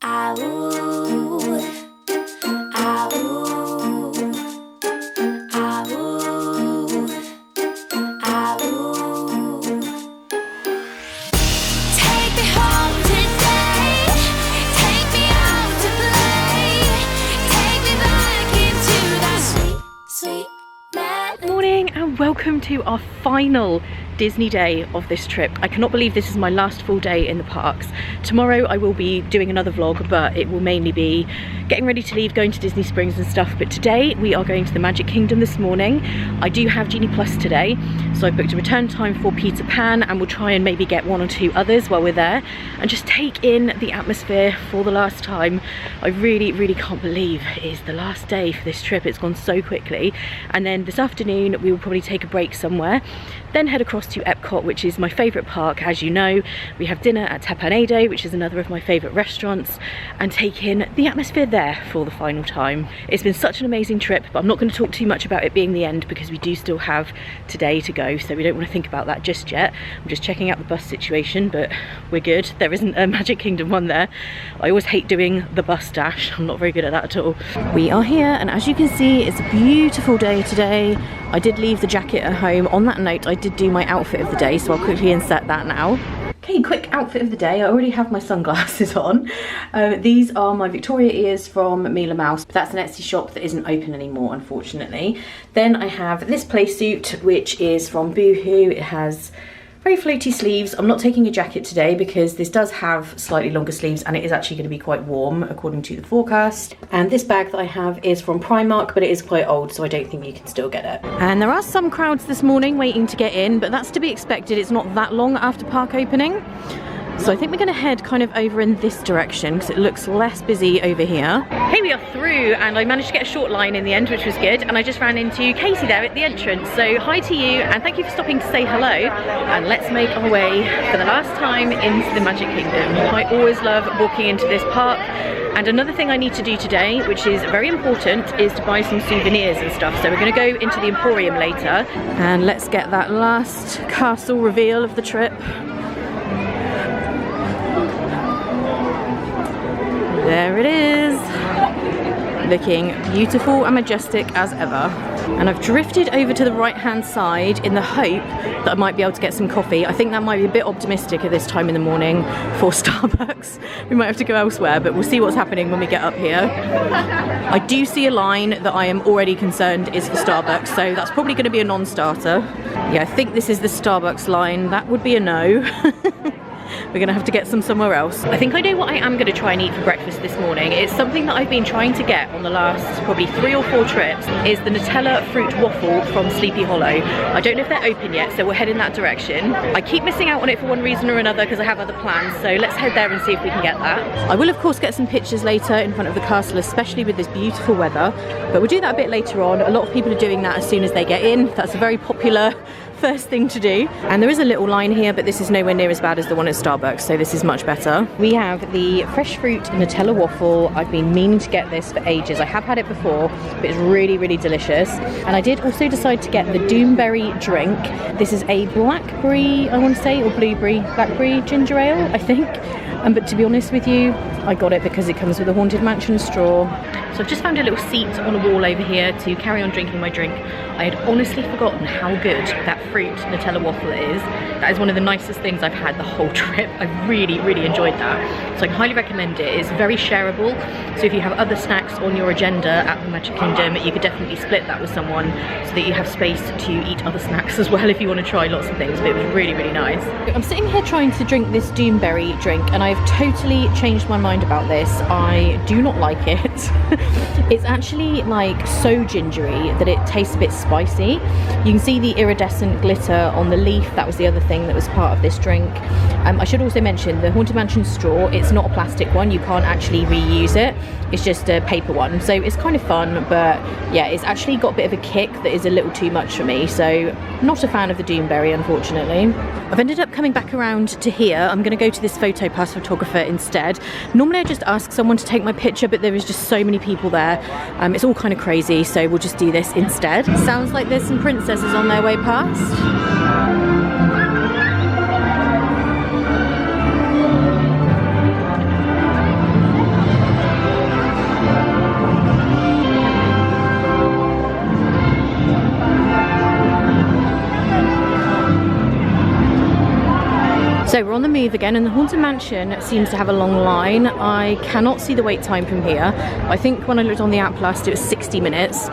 Ah, ooh. Ah, ooh. Ah, ooh. Ah, ooh. Take me home today. Take me out to play. Take me back into that sweet, sweet melody. Morning and welcome to our final Disney day of this trip. I cannot believe this is my last full day in the parks. Tomorrow I will be doing another vlog, but it will mainly be getting ready to leave, going to Disney Springs and stuff. But today we are going to the Magic Kingdom this morning. I do have Genie Plus today, so I booked a return time for Peter Pan, and we'll try and maybe get one or two others while we're there and just take in the atmosphere for the last time. I really can't believe it is the last day for this trip. It's gone so quickly. And then this afternoon we will probably take a break somewhere, then head across to Epcot, which is my favourite park. As you know, we have dinner at Tapanado, which is another of my favourite restaurants, and take in the atmosphere there for the final time. It's been such an amazing trip, but I'm not going to talk too much about it being the end because we do still have today to go, so we don't want to think about that just yet. I'm just checking out the bus situation, but we're good. There isn't a Magic Kingdom one there. I always hate doing the bus dash. I'm not very good at that at all. We are here, and as you can see, it's a beautiful day today. I did leave the jacket at home. On that note, I did do my outfit of the day, so I'll quickly insert that now. Okay, quick outfit of the day. I already have my sunglasses on. These are my Victoria ears from Mila Mouse. That's an Etsy shop that isn't open anymore, unfortunately. Then I have this play suit, which is from Boohoo. It has very floaty sleeves. I'm not taking a jacket today because this does have slightly longer sleeves and it is actually going to be quite warm according to the forecast. And this bag that I have is from Primark, but it is quite old, so I don't think you can still get it. And there are some crowds this morning waiting to get in, but that's to be expected. It's not that long after park opening. So I think we're going to head kind of over in this direction because it looks less busy over here. Hey, we are through, and I managed to get a short line in the end, which was good. And I just ran into Katie there at the entrance. So hi to you, and thank you for stopping to say hello. And let's make our way for the last time into the Magic Kingdom. I always love walking into this park. And another thing I need to do today, which is very important, is to buy some souvenirs and stuff. So we're going to go into the Emporium later. And let's get that last castle reveal of the trip. There it is, looking beautiful and majestic as ever. And I've drifted over to the right hand side in the hope that I might be able to get some coffee. I think that might be a bit optimistic at this time in the morning for Starbucks. We might have to go elsewhere, but we'll see what's happening when we get up here. I do see a line that I am already concerned is for Starbucks, so that's probably going to be a non-starter. Yeah, I think this is the Starbucks line. That would be a no. We're gonna have to get some somewhere else. I think I know what I am gonna try and eat for breakfast this morning. It's something that I've been trying to get on the last probably 3 or 4 trips, is the Nutella fruit waffle from Sleepy Hollow. I don't know if they're open yet, so we'll head in that direction. I keep missing out on it for one reason or another because I have other plans, so let's head there and see if we can get that. I will of course get some pictures later in front of the castle, especially with this beautiful weather, but we'll do that a bit later on. A lot of people are doing that as soon as they get in. That's a very popular first thing to do. And there is a little line here, but this is nowhere near as bad as the one at Starbucks, so this is much better. We have the fresh fruit Nutella waffle. I've been meaning to get this for ages. I have had it before, but it's really delicious. And I did also decide to get the Doomberry drink. This is a blackberry, I want to say, or blueberry, blackberry ginger ale, I think. But to be honest with you, I got it because it comes with a Haunted Mansion straw. So I've just found a little seat on a wall over here to carry on drinking my drink. I had honestly forgotten how good that fruit Nutella waffle is. That is one of the nicest things I've had the whole trip. I really enjoyed that. So I can highly recommend it. It's very shareable. So if you have other snacks on your agenda at the Magic Kingdom, you could definitely split that with someone so that you have space to eat other snacks as well if you want to try lots of things. But it was really nice. I'm sitting here trying to drink this Doomberry drink, and I've totally changed my mind about this. I do not like it. It's actually like so gingery that it tastes a bit spicy. You can see the iridescent glitter on the leaf. That was the other thing that was part of this drink. I should also mention the Haunted Mansion straw. It's not a plastic one. You can't actually reuse it. It's just a paper one. So it's kind of fun, but yeah, it's actually got a bit of a kick that is a little too much for me. So not a fan of the Doomberry, unfortunately. I've ended up coming back around to here. I'm going to go to this photo pass photographer instead. Normally I just ask someone to take my picture, but there is just so many people there. It's all kind of crazy, so we'll just do this instead. Sounds like there's some princesses on their way past. So we're on the move again, and the Haunted Mansion seems to have a long line. I cannot see the wait time from here. I think when I looked on the app last, it was 60 minutes.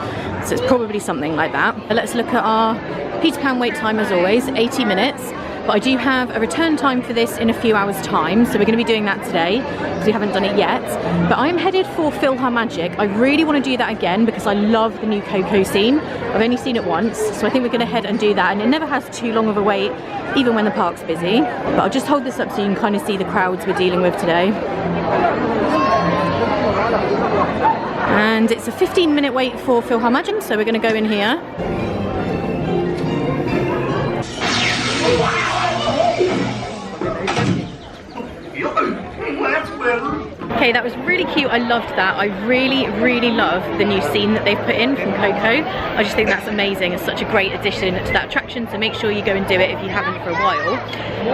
So it's probably something like that. But let's look at our Peter Pan wait time as always, 80 minutes. But I do have a return time for this in a few hours time, so we're going to be doing that today because we haven't done it yet. But I'm headed for PhilharMagic. I really want to do that again because I love the new Coco scene. I've only seen it once, so I think we're going to head and do that, and it never has too long of a wait even when the park's busy. But I'll just hold this up so you can kind of see the crowds we're dealing with today. And it's a 15-minute wait for PhilharMagic, so we're going to go in here. Okay, that was really cute. I loved that. I really love the new scene that they've put in from Coco. I just think that's amazing. It's such a great addition to that attraction, so make sure you go and do it if you haven't for a while.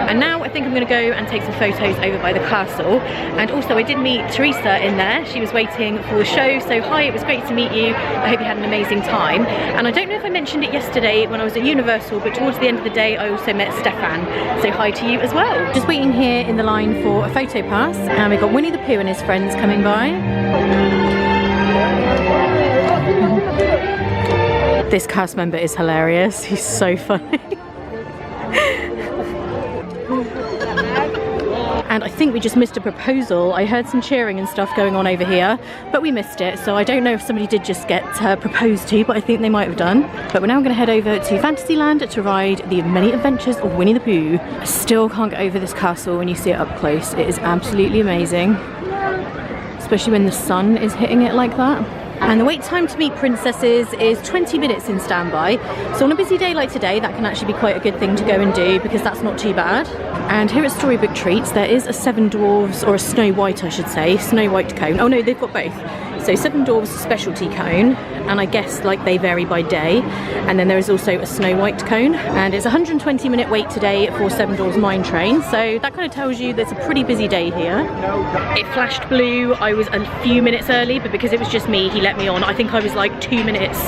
And now I think I'm going to go and take some photos over by the castle. And also I did meet Teresa in there. She was waiting for the show, so hi, it was great to meet you. I hope you had an amazing time. And I don't know if I mentioned it yesterday when I was at Universal, but towards the end of the day I also met Stefan, so hi to you as well. Just waiting here in the line for a photo pass, and we've got Winnie the Pooh and his friends coming by. This cast member is hilarious. He's so funny. And I think we just missed a proposal. I heard some cheering and stuff going on over here, but we missed it. So I don't know if somebody did just get proposed to, but I think they might have done. But we're now going to head over to Fantasyland to ride the many adventures of Winnie the Pooh. I still can't get over this castle when you see it up close. It is absolutely amazing, especially when the sun is hitting it like that. And the wait time to meet princesses is 20 minutes in standby. So on a busy day like today, that can actually be quite a good thing to go and do because that's not too bad. And here at Storybook Treats, there is a Seven Dwarfs, or a Snow White I should say, Snow White cone. Oh no, they've got both. So Seven Dwarfs specialty cone, and I guess like they vary by day. And then there is also a Snow White cone, and it's a 120-minute wait today for Seven Dwarfs Mine Train. So that kind of tells you there's a pretty busy day here. It flashed blue. I was a few minutes early, but because it was just me, he let me on. I think I was like 2 minutes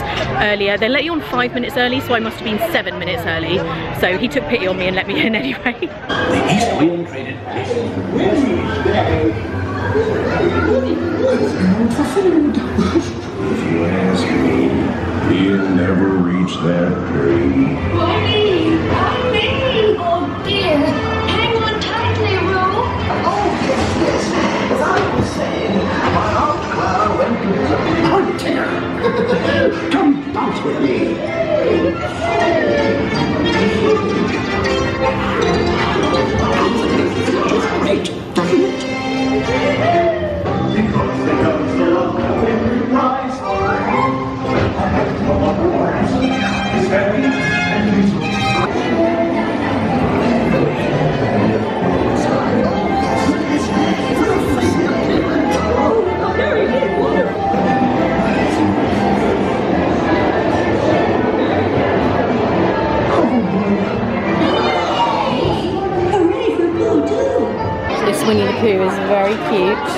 earlier. They let you on 5 minutes early, so I must have been 7 minutes early. So he took pity on me and let me in anyway. The East Wind traded places. If you ask me, he'll never reach that tree. Bonnie! Bonnie! Oh dear! Hang on tightly, Roo! Oh, yes. As I was saying, my Aunt Clara went to dinner. Come out with me. It's great, doesn't it? This Winnie the Pooh is very cute.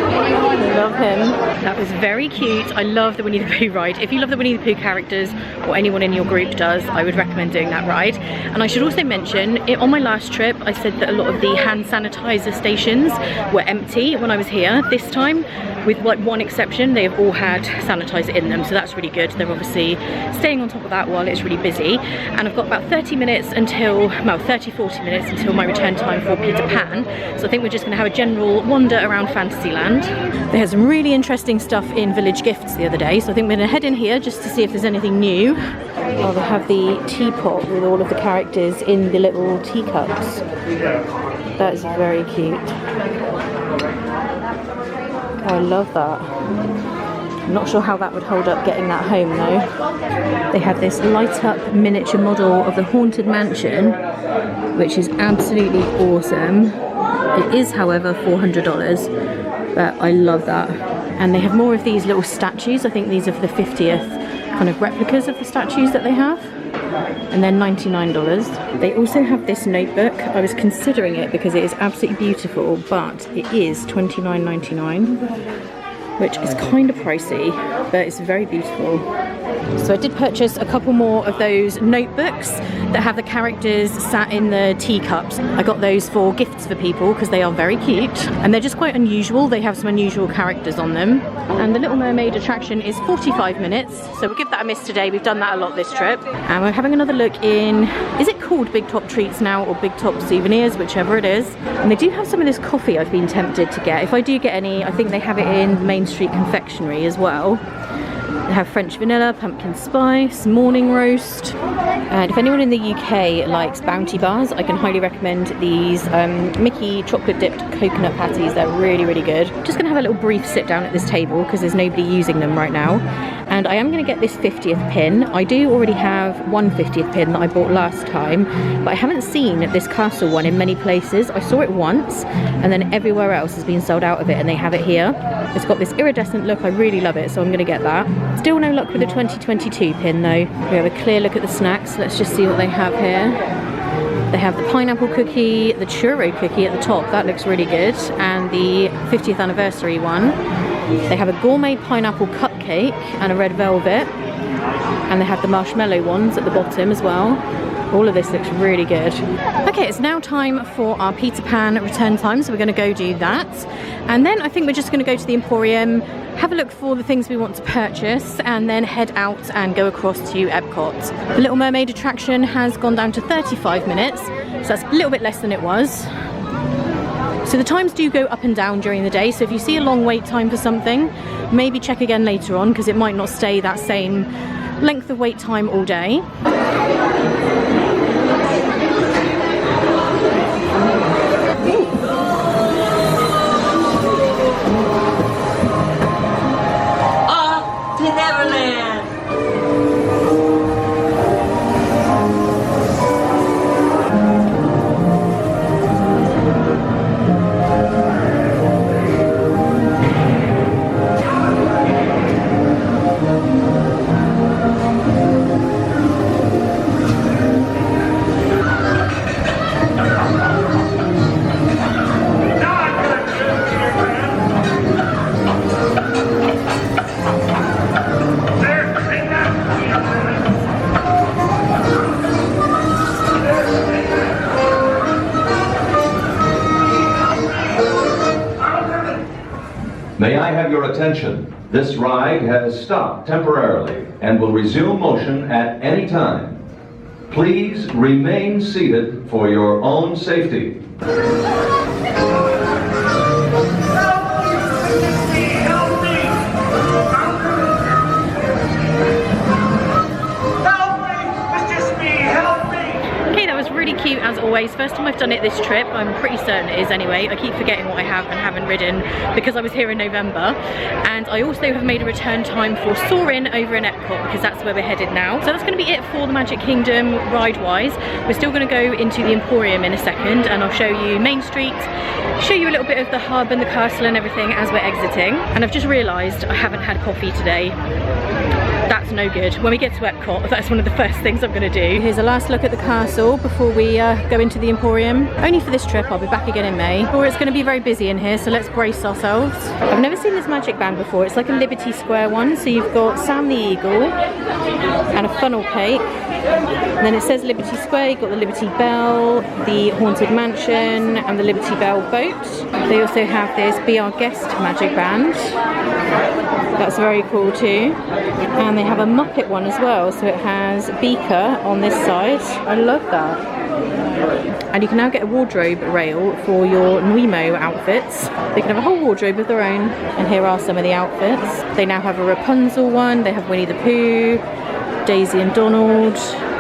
I love him. That was very cute. I love the Winnie the Pooh ride. If you love the Winnie the Pooh characters, or anyone in your group does, I would recommend doing that ride. And I should also mention, on my last trip, I said that a lot of the hand sanitizer stations were empty when I was here. This time, with like one exception, they have all had sanitizer in them, so that's really good. They're obviously staying on top of that while it's really busy. And I've got about 30 minutes until, well, 30-40 minutes until my return time for Peter Pan. So I think we're just gonna have a general wander around Fantasyland. They had some really interesting stuff in Village Gifts the other day, so I think we're gonna head in here just to see if there's anything new. Oh, they have the teapot with all of the characters in the little teacups. That is very cute. Oh, I love that. I'm not sure how that would hold up getting that home though. They have this light up miniature model of the Haunted Mansion, which is absolutely awesome. It is, however, $400, but I love that. And they have more of these little statues. I think these are for the 50th kind of replicas of the statues that they have. And they're $99. They also have this notebook. I was considering it because it is absolutely beautiful, but it is $29.99. which is kind of pricey, but it's very beautiful. So I did purchase a couple more of those notebooks that have the characters sat in the teacups. I got those for gifts for people because they are very cute and they're just quite unusual. They have some unusual characters on them. And the Little Mermaid attraction is 45 minutes, so we'll give that a miss today. We've done that a lot this trip. And we're having another look in, is it called Big Top Treats now or Big Top Souvenirs, whichever it is. And they do have some of this coffee I've been tempted to get. If I do get any, I think they have it in Main Street Confectionery as well. They have French vanilla, pumpkin spice, morning roast. And if anyone in the UK likes Bounty bars, I can highly recommend these Mickey chocolate dipped coconut patties. They're really, really good. Just gonna have a little brief sit down at this table because there's nobody using them right now. And I am gonna get this 50th pin. I do already have one 50th pin that I bought last time, but I haven't seen this castle one in many places. I saw it once and then everywhere else has been sold out of it, and they have it here. It's got this iridescent look. I really love it, so I'm gonna get that. Still no luck with the 2022 pin though. We have a clear look at the snacks. Let's just see what they have here. They have the pineapple cookie, the churro cookie at the top. That looks really good. And the 50th anniversary one. They have a gourmet pineapple cupcake and a red velvet. And they have the marshmallow ones at the bottom as well. All of this looks really good. Okay, it's now time for our Peter Pan return time, so we're going to go do that. And then I think we're just going to go to the Emporium, have a look for the things we want to purchase, and then head out and go across to Epcot. The Little Mermaid attraction has gone down to 35 minutes, so that's a little bit less than it was. So the times do go up and down during the day, so if you see a long wait time for something, maybe check again later on, because it might not stay that same length of wait time all day. Off to Neverland! May I have your attention? This ride has stopped temporarily and will resume motion at any time. Please remain seated for your own safety. Cute as always. First time I've done it this trip. I'm pretty certain it is anyway. I keep forgetting what I have and haven't ridden because I was here in November. And I also have made a return time for Soarin' over in Epcot because that's where we're headed now. So that's going to be it for the Magic Kingdom ride wise. We're still going to go into the Emporium in a second and I'll show you Main Street, show you a little bit of the hub and the castle and everything as we're exiting. And I've just realised I haven't had coffee today. That's no good. When we get to Epcot, that's one of the first things I'm going to do. Here's a last look at the castle before we go into the Emporium. Only for this trip, I'll be back again in May. Or it's going to be very busy in here, so let's brace ourselves. I've never seen this magic band before. It's like a Liberty Square one. So you've got Sam the Eagle and a funnel cake. And then it says Liberty Square. You've got the Liberty Bell, the Haunted Mansion, and the Liberty Bell boat. They also have this Be Our Guest magic band. That's very cool too. And they have a Muppet one as well, so it has Beaker on this side. I love that. And you can now get a wardrobe rail for your Nemo outfits. They can have a whole wardrobe of their own. And here are some of the outfits. They now have a Rapunzel one, they have Winnie the Pooh, Daisy and Donald,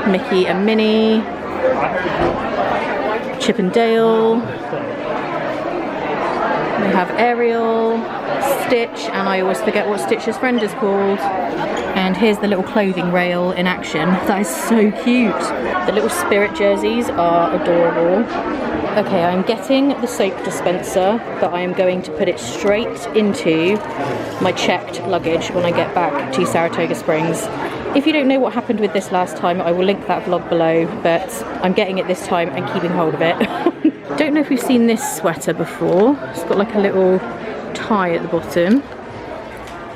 Mickey and Minnie, Chip and Dale. They have Ariel, Stitch, and I always forget what Stitch's friend is called. And here's the little clothing rail in action. That is so cute. The little spirit jerseys are adorable. Okay, I'm getting the soap dispenser, but I am going to put it straight into my checked luggage when I get back to Saratoga Springs. If you don't know what happened with this last time, I will link that vlog below, but I'm getting it this time and keeping hold of it. Don't know if we've seen this sweater before. It's got like a little tie at the bottom.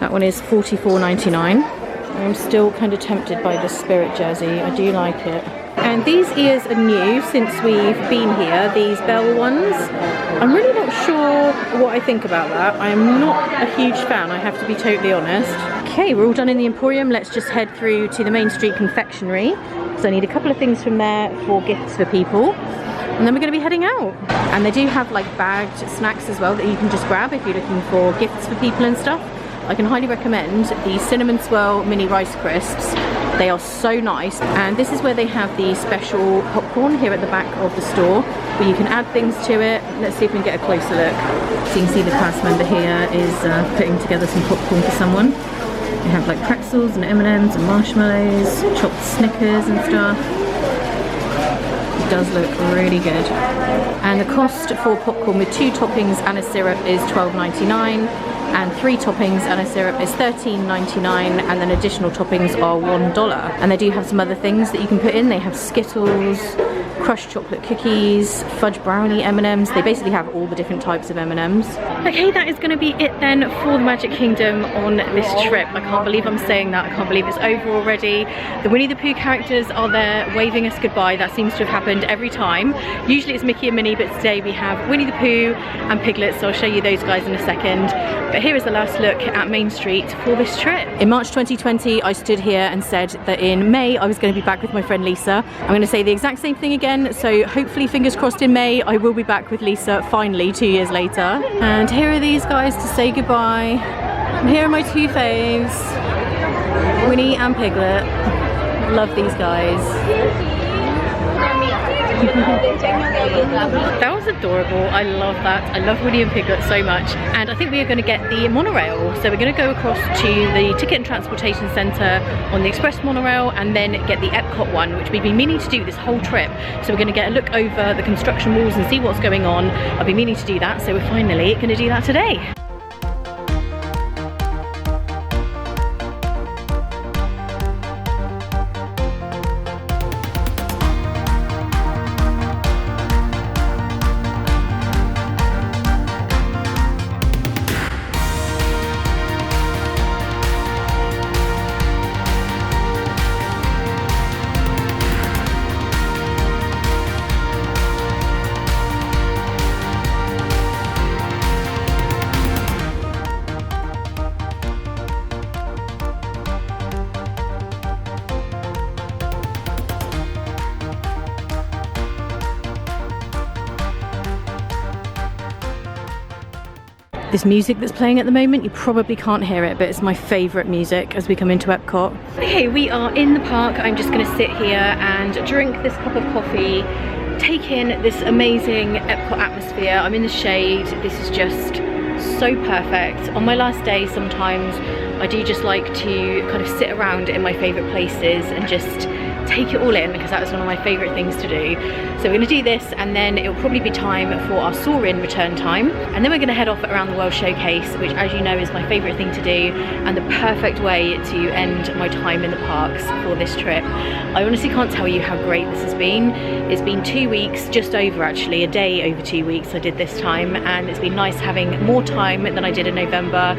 That one is $44.99. I'm still kind of tempted by the Spirit jersey. I do like it. And these ears are new since we've been here, these bell ones. I'm really not sure what I think about that. I am not a huge fan, I have to be totally honest. Okay, we're all done in the Emporium. Let's just head through to the Main Street Confectionery. So I need a couple of things from there for gifts for people. And then we're going to be heading out. And they do have like bagged snacks as well that you can just grab if you're looking for gifts for people and stuff. I can highly recommend the Cinnamon Swirl Mini Rice Crisps. They are so nice. And this is where they have the special popcorn here at the back of the store, where you can add things to it. Let's see if we can get a closer look. So you can see the cast member here is putting together some popcorn for someone. They have like pretzels and M&Ms and marshmallows, chopped Snickers and stuff. It does look really good. And the cost for popcorn with 2 toppings and a syrup is $12.99. And 3 toppings and a syrup is $13.99, and then additional toppings are $1. And they do have some other things that you can put in. They have Skittles, crushed chocolate cookies, fudge brownie M&Ms. They basically have all the different types of M&Ms. Okay, that is going to be it then for the Magic Kingdom on this trip. I can't believe I'm saying that. I can't believe it's over already. The Winnie the Pooh characters are there waving us goodbye. That seems to have happened every time. Usually it's Mickey and Minnie, but today we have Winnie the Pooh and Piglet, so I'll show you those guys in a second. But here is the last look at Main Street for this trip. In March 2020, I stood here and said that in May I was going to be back with my friend Lisa. I'm going to say the exact same thing again, so hopefully fingers crossed in May I will be back with Lisa finally 2 years later. And here are these guys to say goodbye. And here are my 2 faves, Winnie and Piglet. Love these guys. That was adorable. I love that. I love Winnie and Piglet so much. And I think we are going to get the monorail. So we're going to go across to the Ticket and Transportation Centre on the Express monorail and then get the Epcot one, which we've been meaning to do this whole trip. So we're going to get a look over the construction walls and see what's going on. I've been meaning to do that, so we're finally going to do that today. This music that's playing at the moment, you probably can't hear it, but it's my favourite music as we come into Epcot. Okay, we are in the park. I'm just going to sit here and drink this cup of coffee, take in this amazing Epcot atmosphere. I'm in the shade. This is just so perfect. On my last day, sometimes I do just like to kind of sit around in my favourite places and just take it all in, because that is one of my favourite things to do. So we're going to do this, and then it'll probably be time for our Soarin' return time, and then we're going to head off around the World Showcase, which, as you know, is my favourite thing to do and the perfect way to end my time in the parks for this trip. I honestly can't tell you how great this has been. It's been 2 weeks, just over actually, a day over 2 weeks I did this time, and it's been nice having more time than I did in November.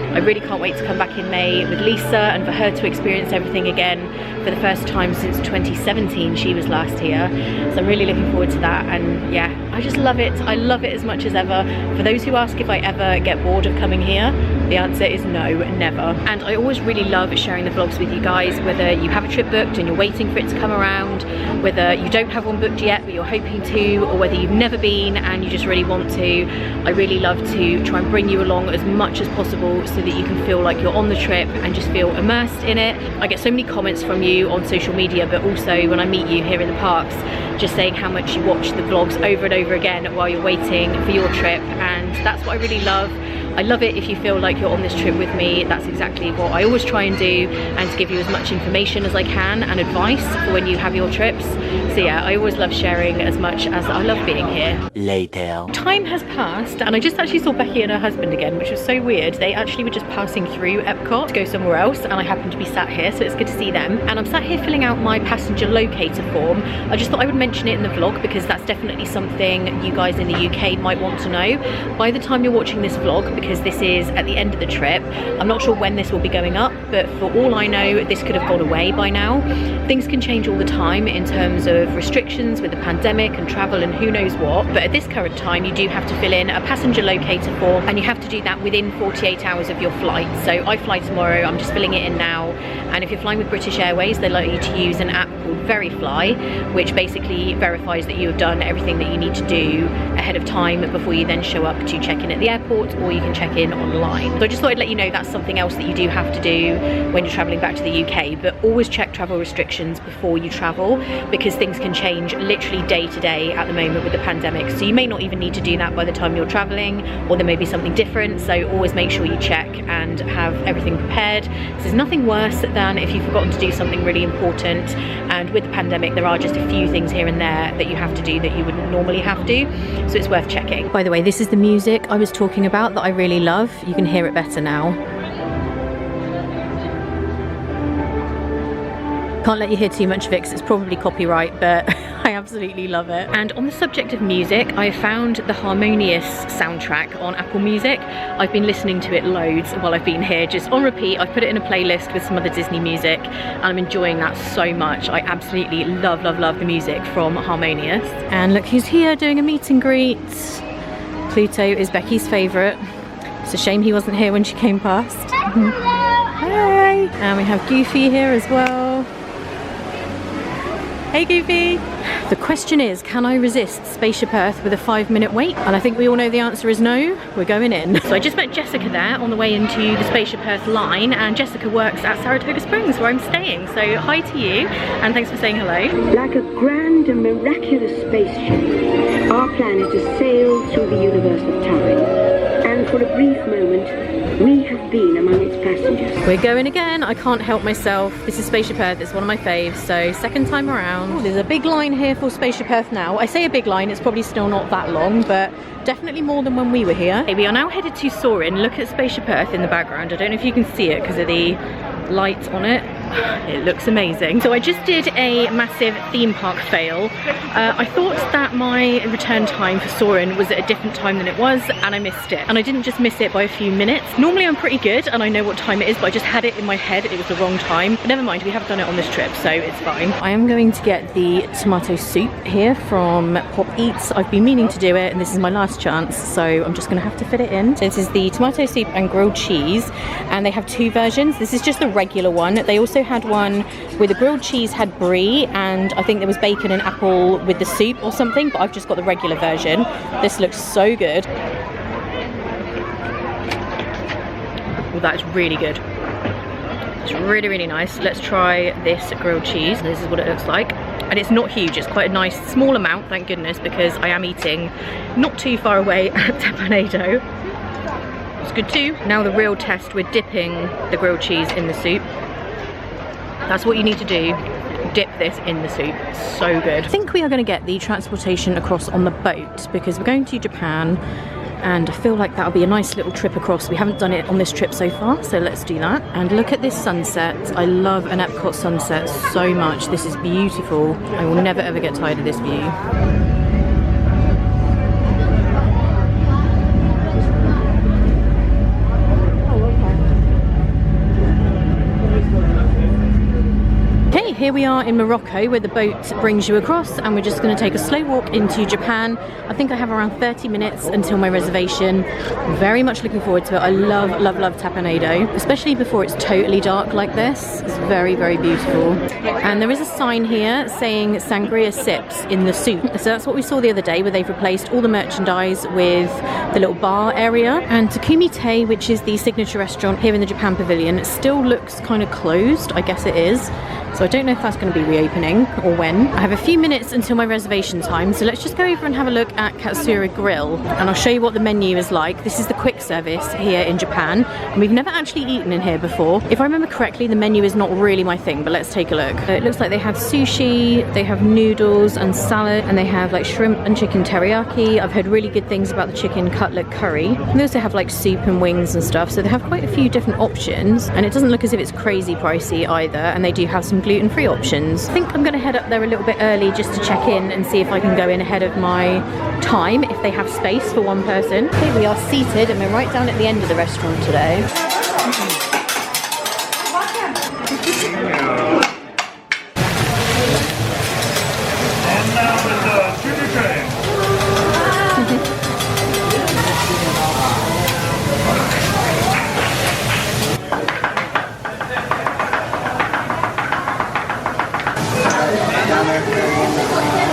I really can't wait to come back in May with Lisa and for her to experience everything again for the first time since 2017. She was last here, so I'm really looking forward to that. And yeah, I just love it. I love it as much as ever. For those who ask if I ever get bored of coming here, the answer is no, never. And I always really love sharing the vlogs with you guys, whether you have a trip booked and you're waiting for it to come around, whether you don't have one booked yet but you're hoping to, or whether you've never been and you just really want to. I really love to try and bring you along as much as possible so that you can feel like you're on the trip and just feel immersed in it. I get so many comments from you on social media, but also when I meet you here in the parks, just saying how much you watch the vlogs over and over again while you're waiting for your trip, and that's what I really love. I love it if you feel like you're on this trip with me. That's exactly what I always try and do, and to give you as much information as I can and advice for when you have your trips. So yeah, I always love sharing as much as I love being here. Later. Time has passed, and I just actually saw Becky and her husband again, which was so weird. They actually were just passing through Epcot to go somewhere else, and I happened to be sat here, so it's good to see them. And I'm sat here filling out my passenger locator form. I just thought I would mention it in the vlog because that's definitely something you guys in the UK might want to know. By the time you're watching this vlog, because this is at the end end of the trip. I'm not sure when this will be going up, but for all I know, this could have gone away by now. Things can change all the time in terms of restrictions with the pandemic and travel and who knows what, but at this current time you do have to fill in a passenger locator form, and you have to do that within 48 hours of your flight. So I fly tomorrow, I'm just filling it in now, and if you're flying with British Airways, they like you to use an app called VeriFly, which basically verifies that you have done everything that you need to do ahead of time before you then show up to check in at the airport, or you can check in online. So I just thought I'd let you know that's something else that you do have to do when you're traveling back to the UK, but always check travel restrictions before you travel, because things can change literally day to day at the moment with the pandemic. So you may not even need to do that by the time you're traveling, or there may be something different. So always make sure you check and have everything prepared. So there's nothing worse than if you've forgotten to do something really important, and with the pandemic there are just a few things here and there that you have to do that you wouldn't normally have to, so it's worth checking. By the way, this is the music I was talking about that I really love. You can hear it better now. Can't let you hear too much of it because it's probably copyright, but I absolutely love it. And on the subject of music, I found the Harmonious soundtrack on Apple Music. I've been listening to it loads while I've been here, just on repeat. I've put it in a playlist with some other Disney music, and I'm enjoying that so much. I absolutely love, love, love the music from Harmonious. And look who's here doing a meet and greet. Pluto is Becky's favourite. It's a shame he wasn't here when she came past. Hey! And we have Goofy here as well. Hey Goofy! The question is, can I resist Spaceship Earth with a 5-minute wait? And I think we all know the answer is no. We're going in. So I just met Jessica there on the way into the Spaceship Earth line, and Jessica works at Saratoga Springs where I'm staying. So hi to you, and thanks for saying hello. Like a grand and miraculous spaceship, our planet has sailed through the universe of time, and for a brief moment, we have been among its passengers. We're going again. I can't help myself. This is Spaceship Earth. It's one of my faves, so second time around. Oh, there's a big line here for Spaceship Earth now. I say a big line, it's probably still not that long, but definitely more than when we were here. Okay, we are now headed to Soarin'. Look at Spaceship Earth in the background. I don't know if you can see it because of the light on it. It looks amazing. So I just did a massive theme park fail. I thought that my return time for Soarin' was at a different time than it was, and I missed it. And I didn't just miss it by a few minutes. Normally I'm pretty good and I know what time it is, but I just had it in my head it was the wrong time. But never mind, we have done it on this trip, so it's fine. I am going to get the tomato soup here from Pop Eats. I've been meaning to do it, and this is my last chance, so I'm just gonna have to fit it in. So this is the tomato soup and grilled cheese, and they have two versions. This is just the regular one. They also had one with the grilled cheese had brie, and I think there was bacon and apple with the soup or something, but I've just got the regular version. This looks so good. Well, that is really good. It's really, really nice. Let's try this grilled cheese. This is what it looks like. And it's not huge, it's quite a nice small amount, thank goodness, because I am eating not too far away at Tapanado. It's good too. Now the real test, we're dipping the grilled cheese in the soup. That's what you need to do. Dip this in the soup. It's so good. I think we are going to get the transportation across on the boat because we're going to Japan, and I feel like that'll be a nice little trip across. We haven't done it on this trip so far, so let's do that. And look at this sunset. I love an Epcot sunset so much. This is beautiful. I will never ever get tired of this view. Here we are in Morocco where the boat brings you across, and we're just going to take a slow walk into Japan. I think I have around 30 minutes until my reservation. I'm very much looking forward to it. I love, love, love Tapanado, especially before it's totally dark like this. It's very, very beautiful. And there is a sign here saying sangria sips in the soup. So that's what we saw the other day, where they've replaced all the merchandise with the little bar area. And Takumi Tei, which is the signature restaurant here in the Japan Pavilion, still looks kind of closed. I guess it is. So I don't know if that's going to be reopening or when. I have a few minutes until my reservation time, so let's just go over and have a look at Katsura Grill, and I'll show you what the menu is like. This is the quick service here in Japan, and we've never actually eaten in here before. If I remember correctly, the menu is not really my thing, but let's take a look. It looks like they have sushi, they have noodles and salad, and they have like shrimp and chicken teriyaki. I've heard really good things about the chicken cutlet curry. And they also have like soup and wings and stuff, so they have quite a few different options, and it doesn't look as if it's crazy pricey either, and they do have some some gluten-free options. I think I'm going to head up there a little bit early just to check in and see if I can go in ahead of my time, if they have space for one person. Okay, we are seated and we're right down at the end of the restaurant today.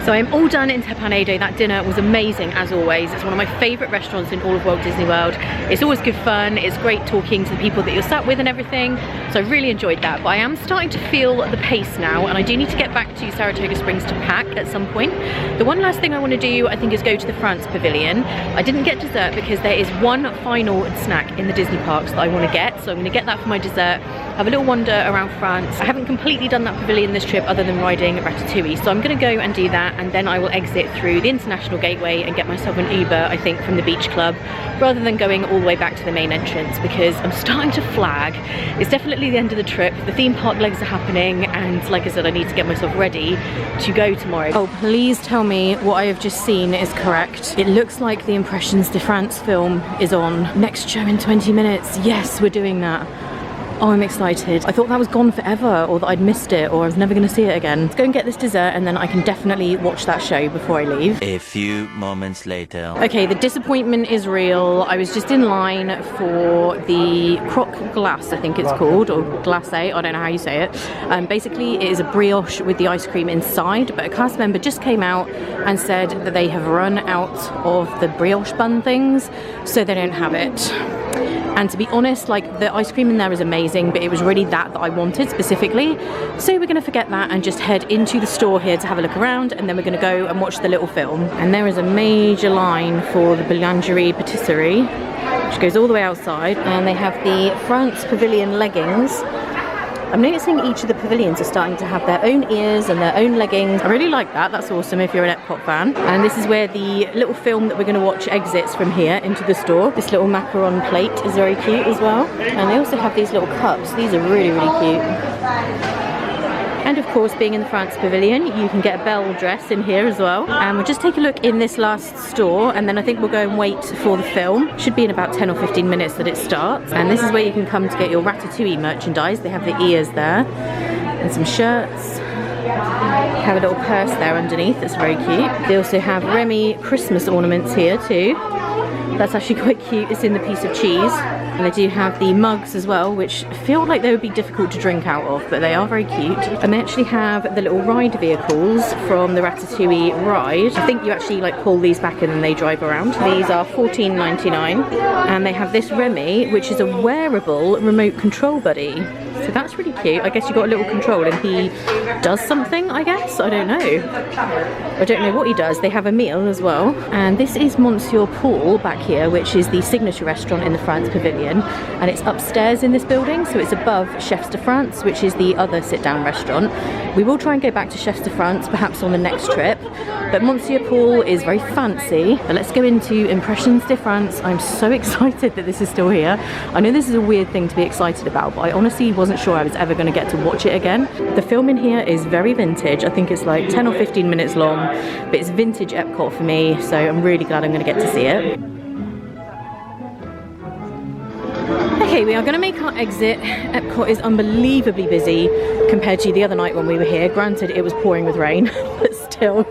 So I'm all done in Tepanedo. That dinner was amazing as always. It's one of my favourite restaurants in all of Walt Disney World. It's always good fun. It's great talking to the people that you're sat with and everything. So I really enjoyed that. But I am starting to feel the pace now, and I do need to get back to Saratoga Springs to pack at some point. The one last thing I want to do, I think, is go to the France Pavilion. I didn't get dessert because there is one final snack in the Disney parks that I want to get. So I'm going to get that for my dessert. Have a little wander around France. I haven't completely done that pavilion this trip other than riding Ratatouille. So I'm going to go and do that, and then I will exit through the International Gateway and get myself an Uber, I think, from the beach club, rather than going all the way back to the main entrance, because I'm starting to flag. It's definitely the end of the trip. The theme park legs are happening, and like I said, I need to get myself ready to go tomorrow. Oh, please tell me what I have just seen is correct. It looks like the Impressions de France film is on. Next show in 20 minutes. Yes, we're doing that. Oh, I'm excited. I thought that was gone forever, or that I'd missed it, or I was never going to see it again. Let's go and get this dessert, and then I can definitely watch that show before I leave. A few moments later. Okay, the disappointment is real. I was just in line for the croque glace, I think it's called, or glacé, I don't know how you say it. Basically, it is a brioche with the ice cream inside, but a cast member just came out and said that they have run out of the brioche bun things, so they don't have it. And to be honest, like, the ice cream in there is amazing, but it was really that I wanted specifically. So we're gonna forget that and just head into the store here to have a look around, and then we're gonna go and watch the little film. And there is a major line for the Boulangerie Patisserie, which goes all the way outside. And they have the France Pavilion leggings. I'm noticing each of the pavilions are starting to have their own ears and their own leggings. I really like that. That's awesome if you're an Epcot fan. And this is where the little film that we're going to watch exits from here into the store. This little macaron plate is very cute as well. And they also have these little cups. These are really, really cute. And of course, being in the France Pavilion, you can get a Belle dress in here as well. And we'll just take a look in this last store, and then I think we'll go and wait for the film. Should be in about 10 or 15 minutes that it starts. And this is where you can come to get your Ratatouille merchandise. They have the ears there and some shirts. Have a little purse there underneath, that's very cute. They also have Remy Christmas ornaments here too. That's actually quite cute. It's in the piece of cheese. And they do have the mugs as well, which feel like they would be difficult to drink out of, but they are very cute. And they actually have the little ride vehicles from the Ratatouille ride. I think you actually like pull these back and then they drive around. These are $14.99. And they have this Remy, which is a wearable remote control buddy. So that's really cute. I guess you've got a little control and he does something, I guess. I don't know. I don't know what he does. They have a meal as well. And this is Monsieur Paul back here, which is the signature restaurant in the France Pavilion. And it's upstairs in this building, so it's above Chefs de France, which is the other sit-down restaurant. We will try and go back to Chefs de France, perhaps on the next trip. But Monsieur Paul is very fancy. But let's go into Impressions de France. I'm so excited that this is still here. I know this is a weird thing to be excited about, but I honestly wasn't sure I was ever going to get to watch it again. The film in here is very vintage. I think it's like 10 or 15 minutes long, but it's vintage Epcot for me, so I'm really glad I'm going to get to see it. Okay, we are going to make our exit. Epcot is unbelievably busy compared to the other night when we were here. Granted, it was pouring with rain, but still,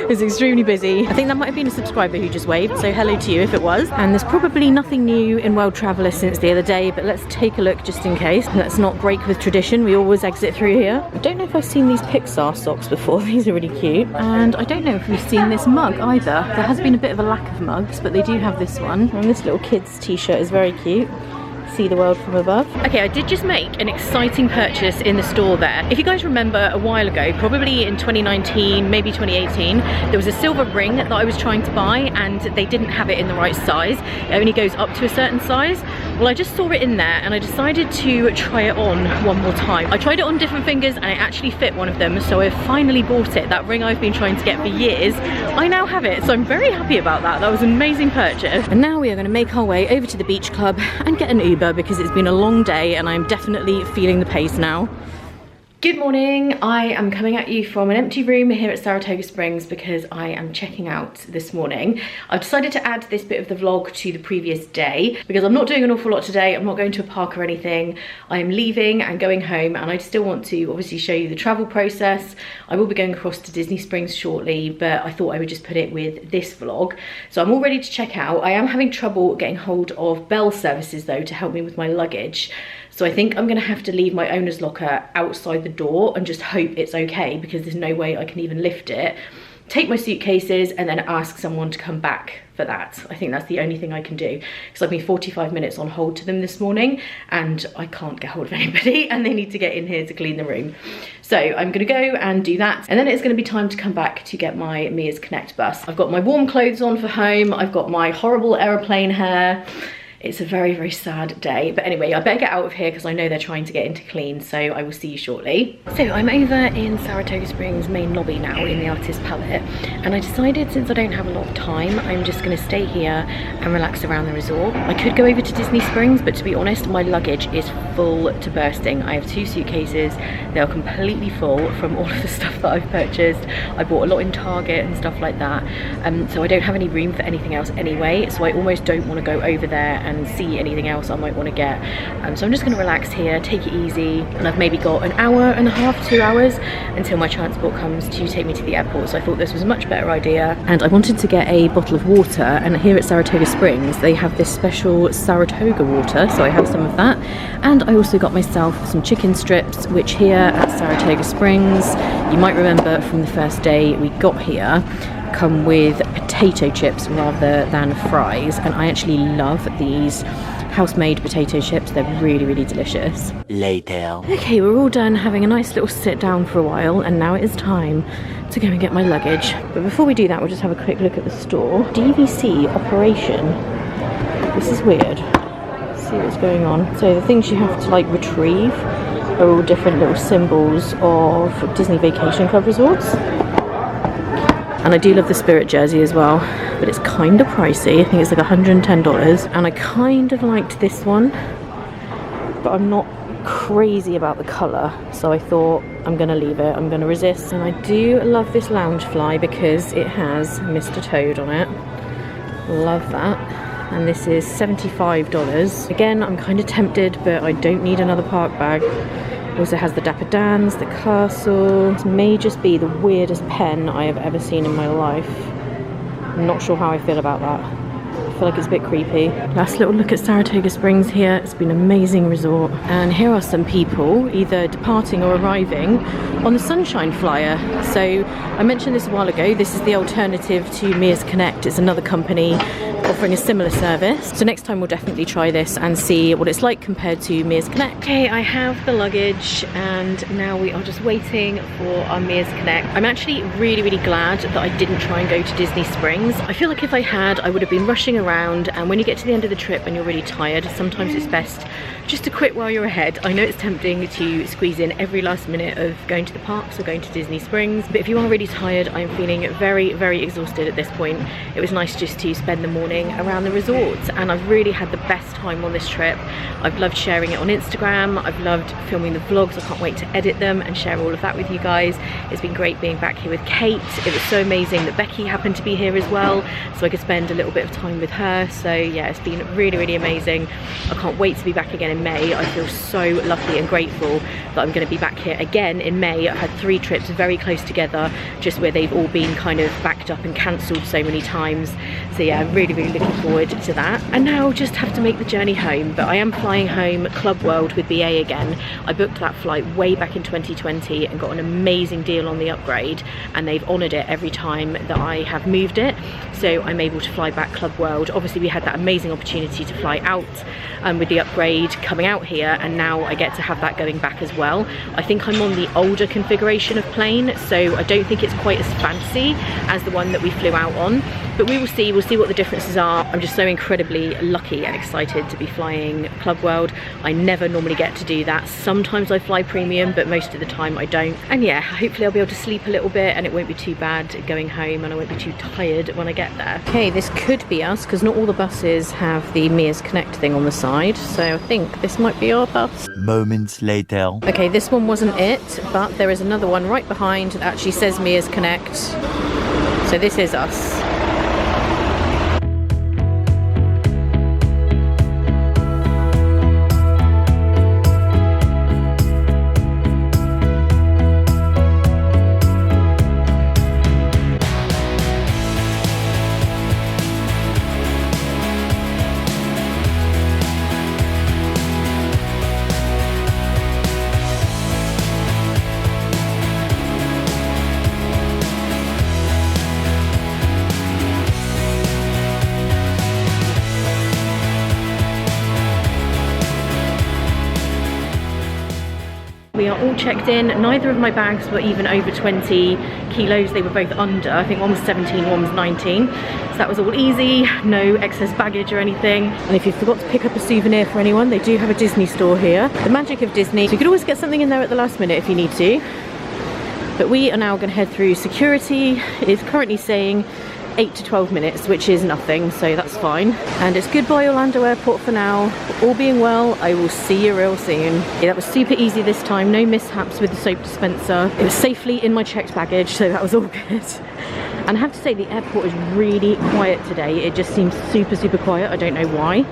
it's extremely busy. I think that might have been a subscriber who just waved, so hello to you if it was. And there's probably nothing new in World Traveller since the other day, but let's take a look just in case. Let's not break with tradition. We always exit through here. I don't know if I've seen these Pixar socks before. These are really cute. And I don't know if we've seen this mug either. There has been a bit of a lack of mugs, but they do have this one. And this little kid's t-shirt is very cute. See the world from above. Okay, I did just make an exciting purchase in the store there. If you guys remember a while ago, probably in 2019, maybe 2018, there was a silver ring that I was trying to buy and they didn't have it in the right size. It only goes up to a certain size. Well, I just saw it in there and I decided to try it on one more time. I tried it on different fingers and it actually fit one of them, so I finally bought it. That ring I've been trying to get for years, I now have it, so I'm very happy about that. That was an amazing purchase. And now we are going to make our way over to the beach club and get an Uber, because it's been a long day and I'm definitely feeling the pace now. Good morning. I am coming at you from an empty room here at Saratoga Springs because I am checking out this morning. I've decided to add this bit of the vlog to the previous day because I'm not doing an awful lot today. I'm not going to a park or anything. I am leaving and going home, and I still want to obviously show you the travel process. I will be going across to Disney Springs shortly, but I thought I would just put it with this vlog. So I'm all ready to check out. I am having trouble getting hold of bell services though to help me with my luggage. So I think I'm gonna have to leave my owner's locker outside the door and just hope it's okay, because there's no way I can even lift it. Take my suitcases and then ask someone to come back for that. I think that's the only thing I can do, because I've been 45 minutes on hold to them this morning and I can't get hold of anybody, and they need to get in here to clean the room. So I'm gonna go and do that, and then it's gonna be time to come back to get my Mia's Connect bus. I've got my warm clothes on for home. I've got my horrible aeroplane hair. It's a very, very sad day. But anyway, I better get out of here because I know they're trying to get into clean, so I will see you shortly. So I'm over in Saratoga Springs main lobby now in the Artist Palette, and I decided since I don't have a lot of time, I'm just gonna stay here and relax around the resort. I could go over to Disney Springs, but to be honest, my luggage is full to bursting. I have 2 suitcases. They are completely full from all of the stuff that I've purchased. I bought a lot in Target and stuff like that. So I don't have any room for anything else anyway, so I almost don't want to go over there and see anything else I might want to get. So I'm just going to relax here, take it easy, and I've maybe got an hour and a half, 2 hours until my transport comes to take me to the airport. So I thought this was a much better idea, and I wanted to get a bottle of water, and here at Saratoga Springs they have this special Saratoga water, so I have some of that. And I also got myself some chicken strips, which here at Saratoga Springs, you might remember from the first day we got here, come with potato chips rather than fries, and I actually love these house-made potato chips. They're really, really delicious. Later. Okay, we're all done having a nice little sit down for a while, and now it is time to go and get my luggage. But before we do that, we'll just have a quick look at the store. DVC operation. This is weird. Let's see what's going on. So the things you have to like retrieve are all different little symbols of Disney Vacation Club resorts. And I do love the Spirit jersey as well, but it's kind of pricey. I think it's like $110. And I kind of liked this one, but I'm not crazy about the colour. So I thought I'm gonna leave it, I'm gonna resist. And I do love this Loungefly because it has Mr. Toad on it. Love that. And this is $75. Again, I'm kind of tempted, but I don't need another park bag. It also has the Dapper Dans, the castle. This may just be the weirdest pen I have ever seen in my life. I'm not sure how I feel about that. I feel like it's a bit creepy. Last little look at Saratoga Springs here. It's been an amazing resort. And here are some people either departing or arriving on the Sunshine Flyer. So I mentioned this a while ago. This is the alternative to Mia's Connect. It's another company offering a similar service. So next time we'll definitely try this and see what it's like compared to Mia's Connect. Okay, I have the luggage and now we are just waiting for our Mia's Connect. I'm actually really, really glad that I didn't try and go to Disney Springs. I feel like if I had, I would have been rushing around, and when you get to the end of the trip and you're really tired, sometimes it's best just to quit while you're ahead. I know it's tempting to squeeze in every last minute of going to the parks or going to Disney Springs, but if you are really tired, I'm feeling very, very exhausted at this point. It was nice just to spend the morning around the resorts, and I've really had the best time on this trip. I've loved sharing it on Instagram. I've loved filming the vlogs. I can't wait to edit them and share all of that with you guys. It's been great being back here with Kate. It was so amazing that Becky happened to be here as well, so I could spend a little bit of time with her. So yeah, it's been really, really amazing. I can't wait to be back again in May. I feel so lucky and grateful that I'm going to be back here again in May. I've had 3 trips very close together, just where they've all been kind of backed up and cancelled so many times. So yeah, I'm really, really looking forward to that. And now just have to make the journey home, but I am flying home Club World with BA again. I booked that flight way back in 2020 and got an amazing deal on the upgrade, and they've honoured it every time that I have moved it, so I'm able to fly back Club World. Obviously we had that amazing opportunity to fly out with the upgrade coming out here, and now I get to have that going back as well. I think I'm on the older configuration of plane, so I don't think it's quite as fancy as the one that we flew out on, but we will see see what the differences are. I'm just so incredibly lucky and excited to be flying Club World. I never normally get to do that. Sometimes I fly premium, but most of the time I don't. And yeah, hopefully I'll be able to sleep a little bit and it won't be too bad going home and I won't be too tired when I get there. Okay, this could be us because not all the buses have the Mia's Connect thing on the side. So I think this might be our bus. Moments later. Okay, this one wasn't it, but there is another one right behind that actually says Mia's Connect. So this is us. We are all checked in. Neither of my bags were even over 20 kilos. They were both under. I think one was 17, one was 19. So that was all easy. No excess baggage or anything. And if you forgot to pick up a souvenir for anyone, they do have a Disney store here. The magic of Disney. So you could always get something in there at the last minute if you need to. But we are now going to head through security. It is currently saying 8 to 12 minutes, which is nothing, so that's fine. And it's goodbye Orlando Airport for now. All being well, I will see you real soon. Yeah, that was super easy this time. No mishaps with the soap dispenser. It was safely in my checked baggage, so that was all good. And I have to say, the airport is really quiet today. It just seems super, super quiet. I don't know why.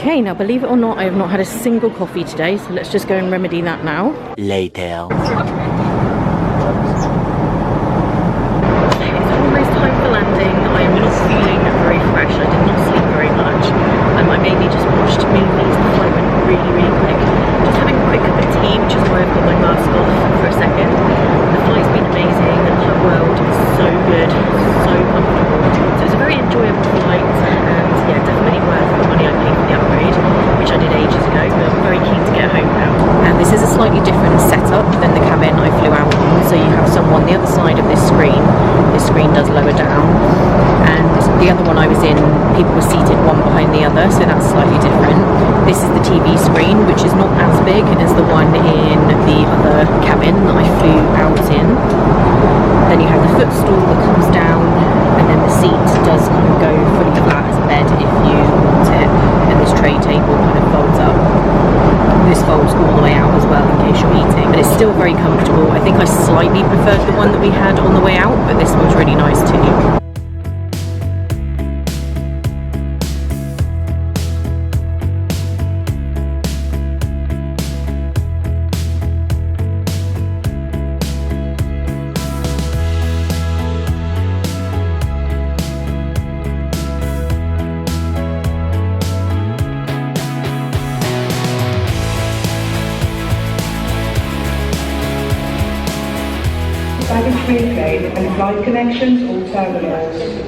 Okay, now believe it or not, I have not had a single coffee today, so let's just go and remedy that now. Later. It's almost time for landing. I am not feeling very fresh. I did not sleep very much. I mainly just watched movies. The flight went really, really quick. Just having a quick cup of tea, which is why I've got my mask off for a second. The flight's been amazing. The Club World is so good, so comfortable. So it's a very enjoyable flight, and yeah, definitely worth the money I paid for the upgrade, which I did ages ago, but I'm very keen to get home now. And this is a slightly different setup than the cabin I flew out on, so you have someone the other side of this screen. This screen does lower down, and the other one I was in, people were seated one behind the other, so that's slightly different. This is the TV screen, which is not as big as the one in the other cabin that I flew out in. Then you have the footstool that comes down, and then the seat does kind of go fully flat as a bed if you want it, and this tray table kind of folds up. This folds all the way out as well in case you're eating, but it's still very comfortable. I think I slightly preferred the one that we had on the way out, but this one's really nice too. Baggage reclaim and flight connections or terminals.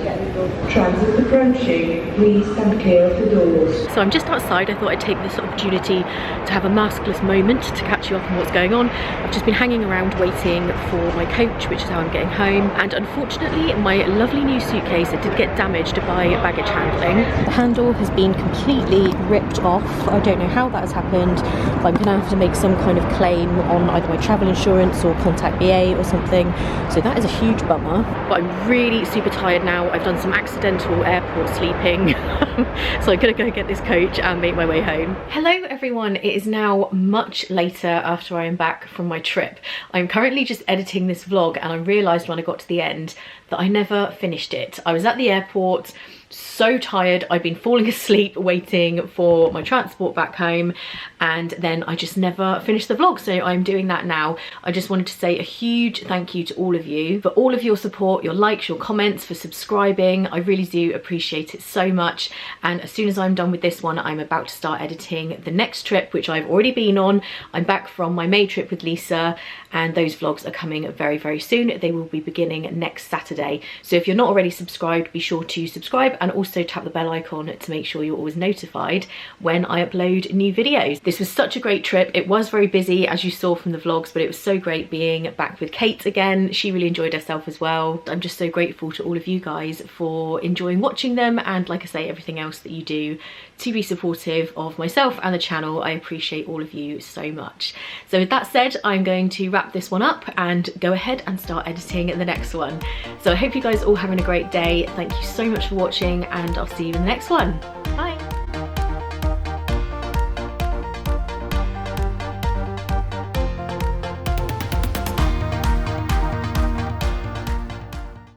Transit approaching, please stand clear of the doors. So I'm just outside. I thought I'd take this opportunity to have a maskless moment to catch you up on what's going on. I've just been hanging around waiting for my coach, which is how I'm getting home. And unfortunately, my lovely new suitcase, it did get damaged by baggage handling. The handle has been completely ripped off. I don't know how that has happened, but I'm gonna have to make some kind of claim on either my travel insurance or contact BA or something. So that is a huge bummer. But I'm really super tired now. I've done some accidental airport sleeping. So I'm gonna go get this coach and make my way home. Hello everyone, it is now much later after I am back from my trip. I'm currently just editing this vlog and I realised when I got to the end that I never finished it. I was at the airport, so tired, I'd been falling asleep waiting for my transport back home, and then I just never finished the vlog, so I'm doing that now. I just wanted to say a huge thank you to all of you for all of your support, your likes, your comments, for subscribing. I really do appreciate it so much, and as soon as I'm done with this one, I'm about to start editing the next trip, which I've already been on. I'm back from my May trip with Lisa, and those vlogs are coming very, very soon. They will be beginning next Saturday. So if you're not already subscribed, be sure to subscribe and also tap the bell icon to make sure you're always notified when I upload new videos. This was such a great trip. It was very busy, as you saw from the vlogs, but it was so great being back with Kate again. She really enjoyed herself as well. I'm just so grateful to all of you guys for enjoying watching them, and like I say, everything else that you do to be supportive of myself and the channel. I appreciate all of you so much. So with that said, I'm going to wrap this one up and go ahead and start editing the next one. So I hope you guys all having a great day. Thank you so much for watching, and I'll see you in the next one. Bye.